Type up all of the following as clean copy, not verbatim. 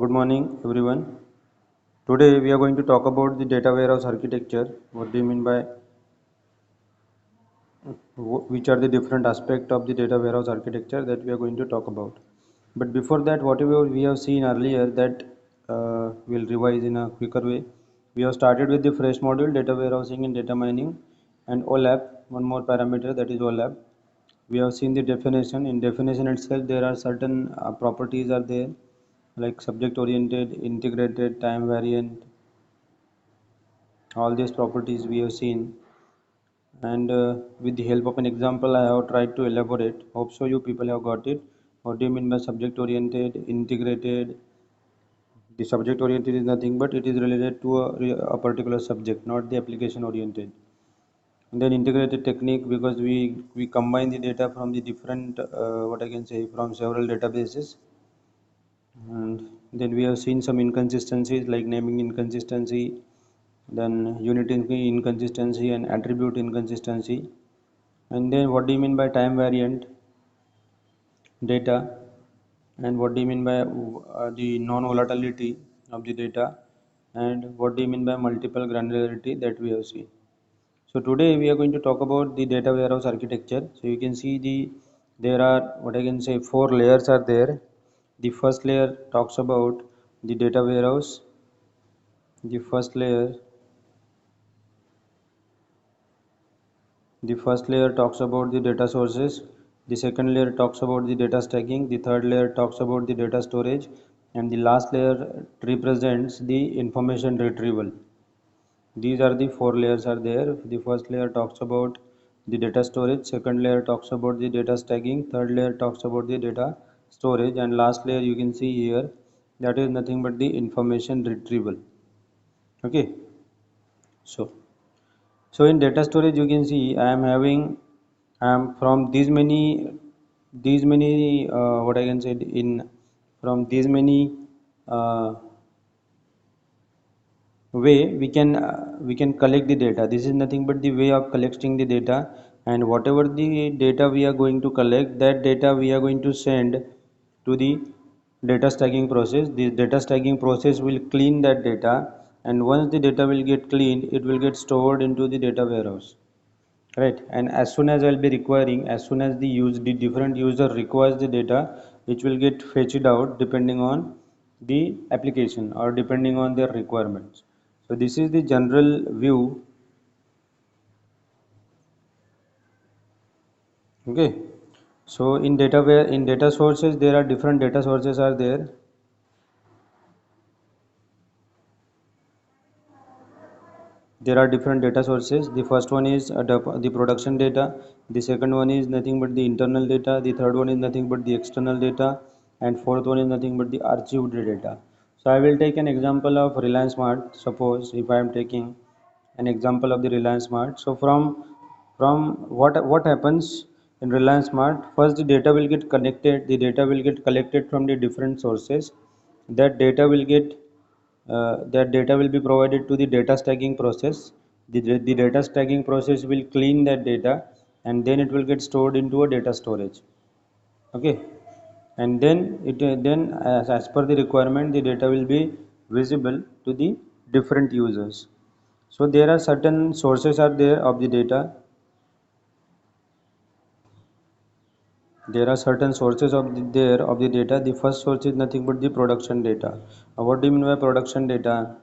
Good morning, everyone. Today we are going to talk about the data warehouse architecture. What do you mean by which are the different aspects of the data warehouse architecture that we are going to talk about. But before that, whatever we have seen earlier, that we'll revise in a quicker way. We have started with the fresh module, data warehousing and data mining, and OLAP. One more parameter, that is OLAP. We have seen the definition. In definition itself, there are certain properties are there, like subject oriented, integrated, time variant. All these properties we have seen, and with the help of an example I have tried to elaborate. Hope so you people have got it. What do you mean by subject oriented, integrated? The subject oriented is nothing but it is related to a particular subject, not the application oriented. And then integrated technique, because we combine the data from the different what I can say, from several databases. And then we have seen some inconsistencies like naming inconsistency, then unit inconsistency and attribute inconsistency. And then what do you mean by time variant data, and what do you mean by the non-volatility of the data, and what do you mean by multiple granularity that we have seen. So today we are going to talk about the data warehouse architecture. So you can see there are, what I can say, four layers are there. The first layer talks about the data warehouse. The first layer The first layer talks about the data sources, the second layer talks about the data stacking, the third layer talks about the data storage, and the last layer represents the information retrieval. These are the four layers are there. The first layer talks about the data storage, second layer talks about the data stacking, third layer talks about the data storage, and last layer you can see here, that is nothing but the information retrieval. Okay, so in data storage you can see I am having, I am from these many what I can say, in from these many uh, way we can collect the data. This is nothing but the way of collecting the data, and whatever the data we are going to collect, that data we are going to send to the data stacking process. The data stacking process will clean that data, and once the data will get cleaned, it will get stored into the data warehouse, right? And as soon as I'll be requiring, as soon as the different user requires the data, which will get fetched out depending on the application or depending on their requirements. So this is the general view. Okay, so in data sources, there are different data sources are there. There are different data sources. The first one is the production data, the second one is nothing but the internal data, the third one is nothing but the external data, and fourth one is nothing but the archived data. So I will take an example of Reliance Smart. Suppose if I am taking an example of the Reliance Smart. So from what happens in Reliance Smart, first the data will get connected, the data will get collected from the different sources. That data will get that data will be provided to the data stacking process. The data stacking process will clean that data, and then it will get stored into a data storage. Okay, and then as per the requirement, the data will be visible to the different users. So there are certain sources are there of the data. There are certain sources of the data. The first source is nothing but the production data. What do you mean by production data?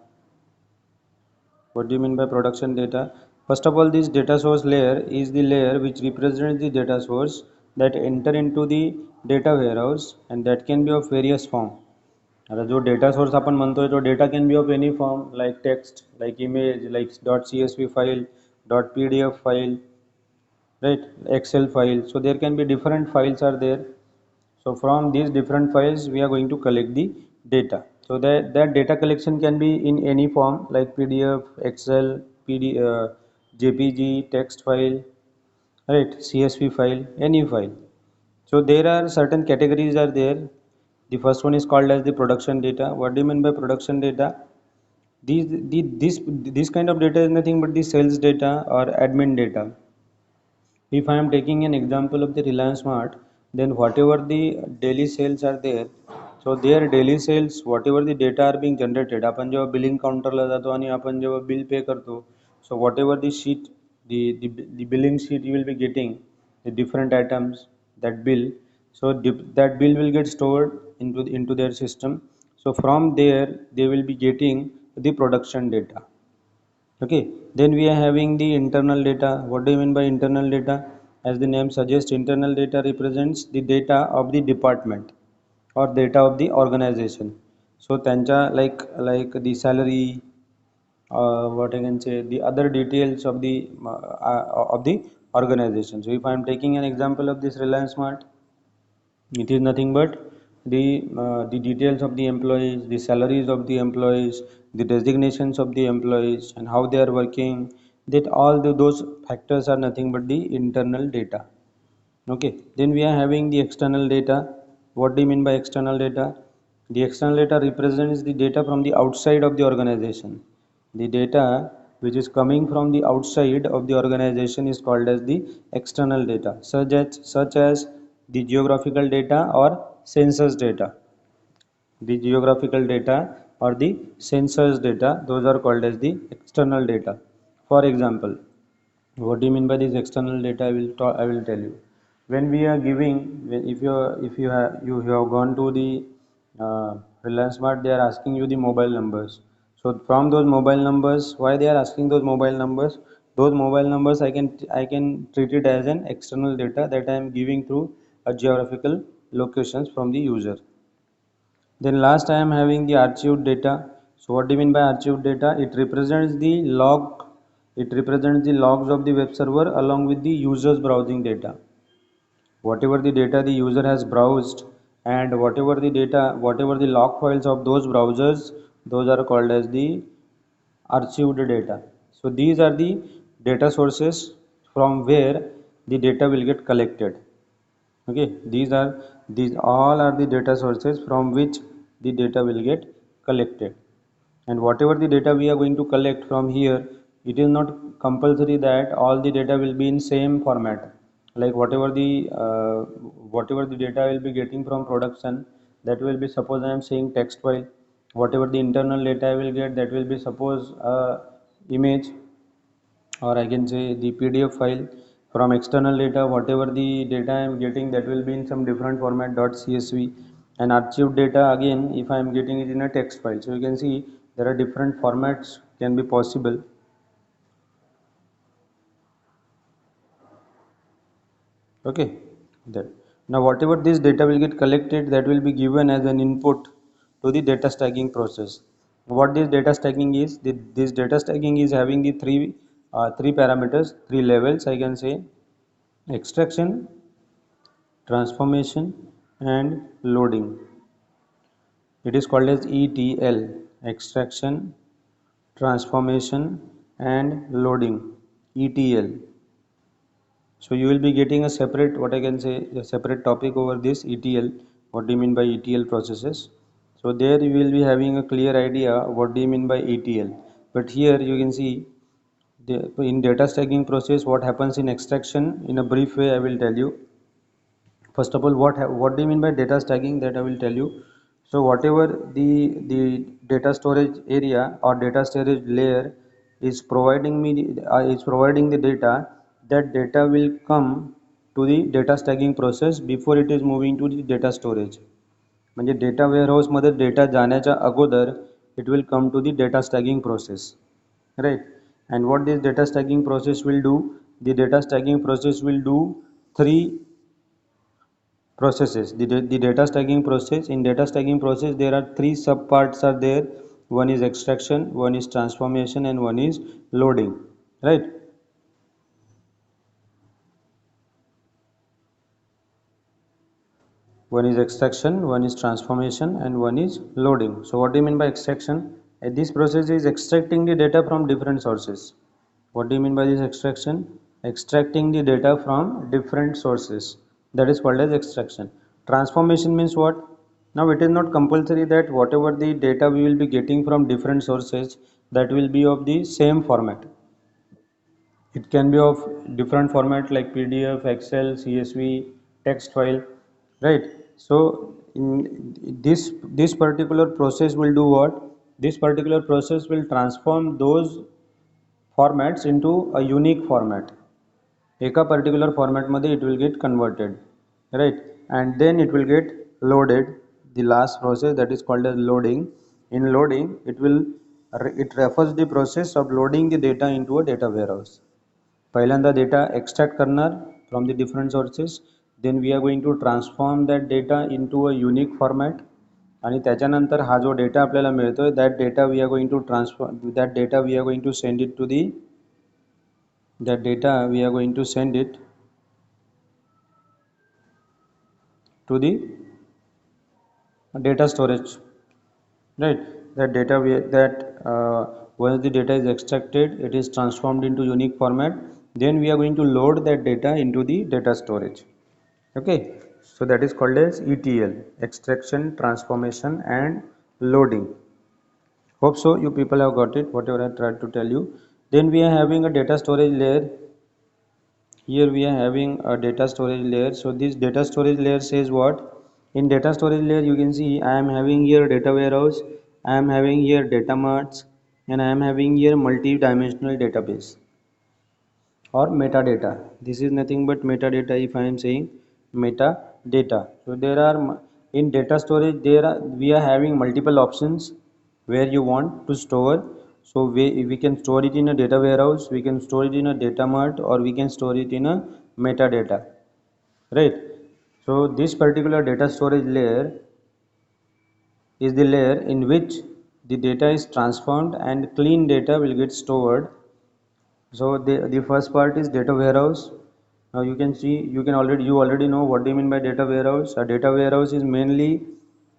What do you mean by production data? First of all, this data source layer is the layer which represents the data source that enter into the data warehouse, and that can be of various form. आता जो data source आपण म्हणतोय तो data can be of any form, like text, like image, like .csv file, .pdf file, right? Excel file. So there can be different files are there. So from these different files we are going to collect the data. So that data collection can be in any form, like PDF, Excel, JPG, text file, right? CSV file, any file. So there are certain categories are there. The first one is called as the production data. What do you mean by production data? This kind of data is nothing but the sales data or admin data. If I am taking an example of the Reliance Smart, then whatever the daily sales are there, so there daily sales whatever the data are being generated. आपण जेव्हा billing काउंटरला जातो आणि आपण जेव्हा bill pay करतो, so what ever the sheet, the billing sheet you will be getting, the different items, that bill, so that bill will get stored into their system. So from there they will be getting the production data. Okay, then we are having the internal data. What do you mean by internal data? As the name suggests, internal data represents the data of the department or data of the organization. So त्यांच्या like the salary, what I can say, the other details of the organization. So if I am taking an example of this Reliance Smart, it is nothing but the details of the employees, the salaries of the employees, the designations of the employees, and how they are working. That all those factors are nothing but the internal data. Okay, then we are having the external data. What do you mean by external data? The external data represents the data from the outside of the organization. The data which is coming from the outside of the organization is called as the external data, such as the geographical data or census data. The geographical data or the census data, those are called as the external data. For example, what do you mean by this external data? I will tell you. When we are giving, if you have gone to the Reliance Smart, they are asking you the mobile numbers. So from those mobile numbers, why they are asking those mobile numbers? Those mobile numbers I can treat it as an external data that I am giving through a geographical locations from the user. Then last I am having the archived data. So what do you mean by archived data? It represents the logs of the web server along with the user's browsing data. Whatever the data the user has browsed, and whatever the log files of those browsers, those are called as the archived data. So these are the data sources from where the data will get collected. Okay, these all are the data sources from which the data will get collected. And whatever the data we are going to collect from here, it is not compulsory that all the data will be in same format. Like whatever the data I will be getting from production, that will be, suppose I am saying text file. Whatever the internal data I will get, that will be, suppose, image, or I can say the PDF file. From external data, whatever the data I am getting, that will be in some different format, .csv. And archived data, again, if I am getting it in a text file. So you can see there are different formats can be possible. Okay, that. Now whatever this data will get collected, that will be given as an input to the data stacking process. What this data stacking is, this data stacking is having the three parameters, three levels, I can say: extraction, transformation, and loading. It is called as ETL: extraction, transformation, and loading. ETL. So you will be getting a separate, what I can say, a separate topic over this ETL. What do you mean by ETL processes? So there you will be having a clear idea what do you mean by ETL. But here you can see in data stacking process what happens in extraction. In a brief way I will tell you. First of all, what do you mean by data stacking, that I will tell you. So whatever the data storage area or data storage layer is providing me is providing the data, that data will come to the data stacking process before it is moving to the data storage. म्हणजे data warehouse मध्ये data जाण्याच्या अगोदर it will come to the data stacking process, right? And what this data stacking process will do, the data stacking process will do three processes. The data stacking process, in data stacking process there are three subparts are there. One is extraction, one is transformation, and one is loading, right? One is extraction, one is transformation, and one is loading. So what do you mean by extraction? This process is extracting the data from different sources. What do you mean by this extraction? Extracting the data from different sources. That is called as extraction. Transformation means what? Now it is not compulsory that whatever the data we will be getting from different sources, that will be of the same format. It can be of different format like PDF, Excel, CSV, text file, right? So in this particular process will do what? This particular process will transform those formats into a unique format. एका particular format मध्ये it will get converted, right? And then it will get loaded. The last process, that is called as loading. In loading, it refers the process of loading the data into a data warehouse. पहिल्यांदा data extract करणार from the different sources, then we are going to transform that data into a unique format, आणि त्याच्यानंतर हा जो data आपल्याला मिळतोय that data we are going to transform, that data we are going to send it to the, that data we are going to send it to the data storage, right? That data once the data is extracted, it is transformed into unique format, then we are going to load that data into the data storage. Okay, so that is called as ETL, extraction, transformation and loading. Hope so you people have got it, whatever I tried to tell you. Then we are having a data storage layer. Here we are having a data storage layer. So this data storage layer says what? In data storage layer you can see I am having here data warehouse, I am having here data marts, and I am having here multi-dimensional database or metadata. This is nothing but metadata if I am saying metadata. So there are, in data storage we are having multiple options where you want to store. So we can store it in a data warehouse, we can store it in a data mart, or we can store it in a metadata, right? So this particular data storage layer is the layer in which the data is transformed and clean data will get stored. So the first part is data warehouse. Now you can see, you already know what do you mean by data warehouse. A data warehouse is mainly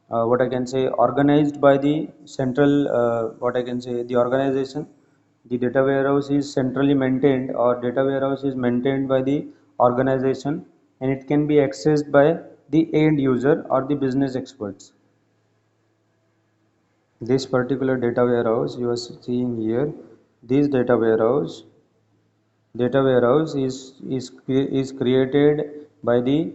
what I can say organized by the central what I can say the organization. The data warehouse is centrally maintained, or data warehouse is maintained by the organization, and it can be accessed by the end user or the business experts. This particular data warehouse you are seeing here, this data warehouse is created by the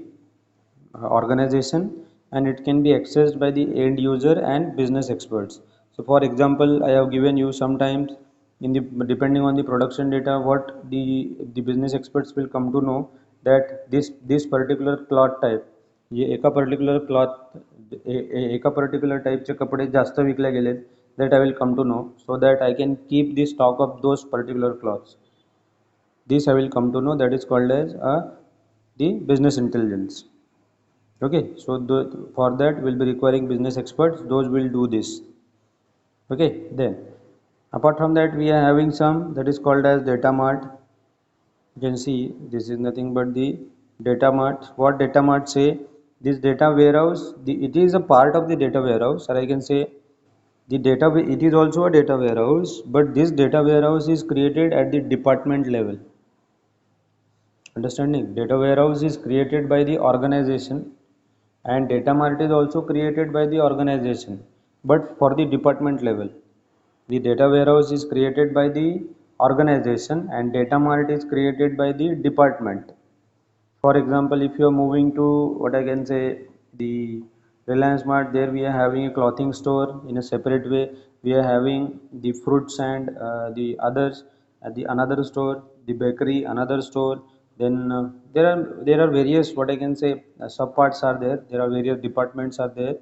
organization, and it can be accessed by the end user and business experts. So for example, I have given you sometimes in the, depending on the production data, what the business experts will come to know that this particular cloth type, ये एका particular cloth एका particular टाईपचे कपडे जास्त विकले गेलेत, that I will come to know, so that I can keep the stock of those particular cloths. This I will come to know, that is called as the business intelligence. Okay, so for that we'll be requiring business experts, those will do this. Okay, then apart from that we are having some that is called as data mart. You can see this is nothing but the data mart. What data mart say? This data warehouse, it is a part of the data warehouse, or I can say the data, it is also a data warehouse, but this data warehouse is created at the department level. Understanding? Data warehouse is created by the organization, and data mart is also created by the organization, but for the department level. The data warehouse is created by the organization, and data mart is created by the department. For example, if you are moving to what I can say the Reliance Mart, there we are having a clothing store in a separate way. We are having the fruits and the others at the another store, the bakery another store. Then there are various what I can say sub parts are there. There are various departments are there.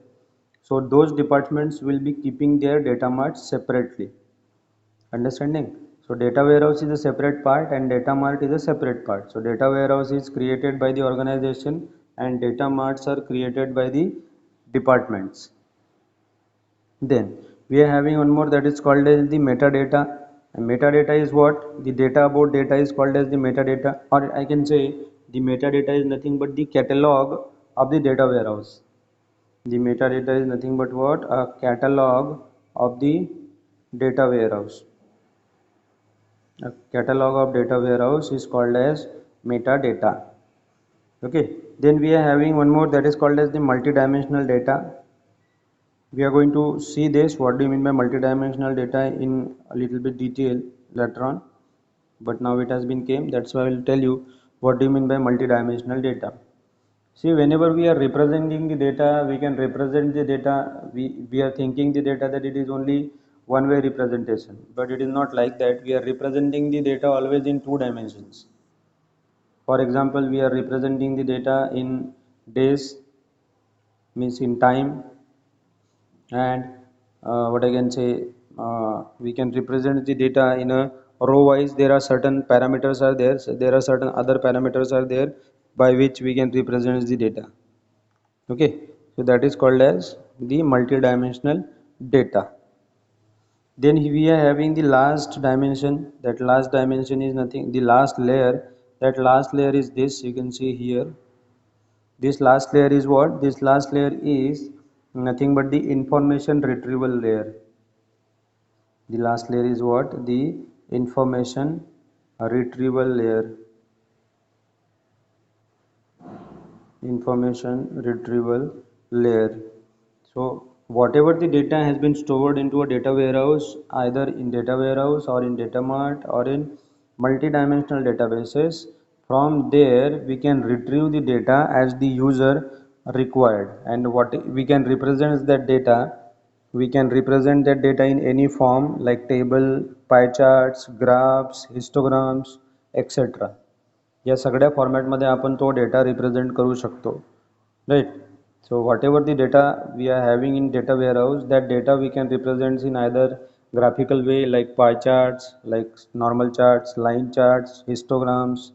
So those departments will be keeping their data marts separately. Understanding? So data warehouse is a separate part and data mart is a separate part. So data warehouse is created by the organization and data marts are created by the departments. Then we are having one more that is called as the metadata. And metadata is what? The data about data is called as the metadata, or I can say the metadata is nothing but the catalog of the data warehouse. The metadata is nothing but what? A catalog of the data warehouse. A catalog of data warehouse is called as metadata. Okay, then we are having one more that is called as the multidimensional data. We are going to see this, what do you mean by multidimensional data, in a little bit detail later on, but now it has been came, that's why I will tell you what do you mean by multidimensional data. See, whenever we are representing the data, we can represent the data, we are thinking the data that it is only one way representation, but it is not like that. We are representing the data always in two dimensions. For example, we are representing the data in days, means in time, and what I can say, we can represent the data in a row wise. There are certain parameters are there, so there are certain other parameters are there by which we can represent the data. Okay, so that is called as the multi-dimensional data. Then we are having the last dimension. That last dimension is nothing, the last layer. That last layer is this, you can see here. This last layer is what? This last layer is nothing but the information retrieval layer. The last layer is what? The information retrieval layer. Information retrieval layer. So whatever the data has been stored into a data warehouse, either in data warehouse or in data mart or in multi-dimensional databases, from there we can retrieve the data as the user required, and what we can represent that data, we can represent that data in any form like table, pie charts, graphs, histograms, etc. या सगळ्या फॉर्मॅटमध्ये आपण तो data represent करू शकतो, right. So whatever the data we are having in data warehouse, that data we can represent in either graphical way like pie charts, like normal charts, line charts, histograms,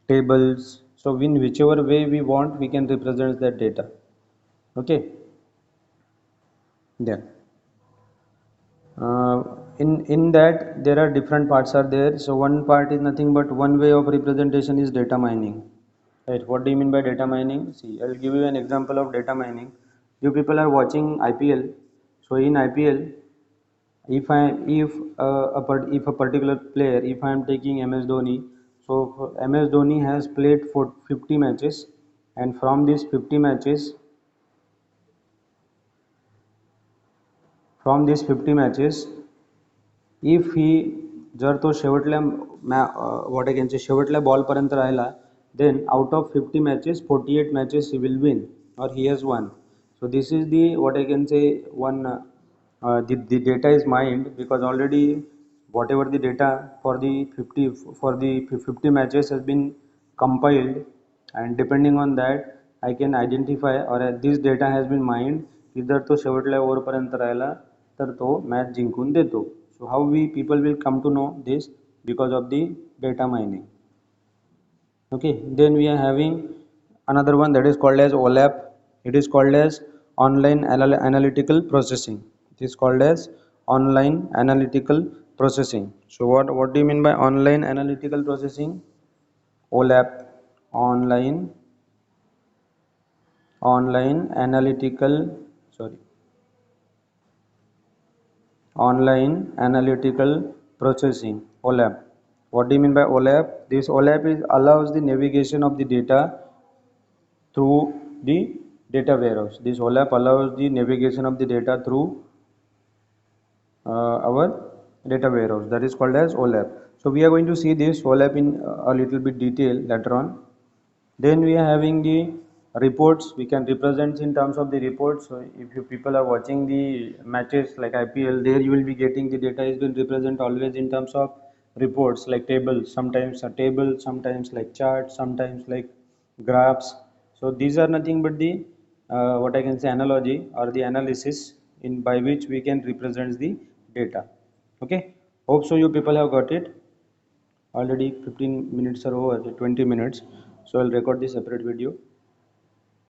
tables. So in whichever way we want, we can represent that data. Okay. Then in that there are different parts are there. So one part is nothing but one way of representation is data mining. Right. What do you mean by data mining? See, I'll give you an example of data mining. You people are watching IPL. So in IPL, if a particular player, if I am taking MS Dhoni, so MS Dhoni has played for 50 matches, and from these 50 matches, if he जर तो शेवटल्या what I can say शेवटल्या बॉलपर्यंत राहिला, then out of 50 matches 48 matches he will win, or he has won. So this is the what I can say one the data is mined, because already whatever the data for the 50 matches has been compiled, and depending on that I can identify, or this data has been mined की जर तो शेवटल्या ओव्हरपर्यंत राहिला तर तो match जिंकून देतो. So how we people will come to know this? Because of the data mining. Okay, then we are having another one that is called as OLAP. It is called as online analytical processing. It is called as online analytical processing. So what do you mean by online analytical processing? OLAP, online analytical, sorry, online analytical processing, OLAP. What do you mean by OLAP? This OLAP allows the navigation of the data through the data warehouse. This OLAP allows the navigation of the data through our data warehouse. That is called as OLAP. So we are going to see this OLAP in a little bit detail later on. Then we are having the reports. We can represent in terms of the reports. So if you people are watching the matches like IPL, there you will be getting the data is been represent always in terms of reports like tables. Sometimes a table, sometimes like charts, sometimes like graphs. So these are nothing but the what I can say analogy or the analysis in by which we can represent the data. Okay. Hope so you people have got it. Already 15 minutes are over, 20 minutes, so I'll record this separate video.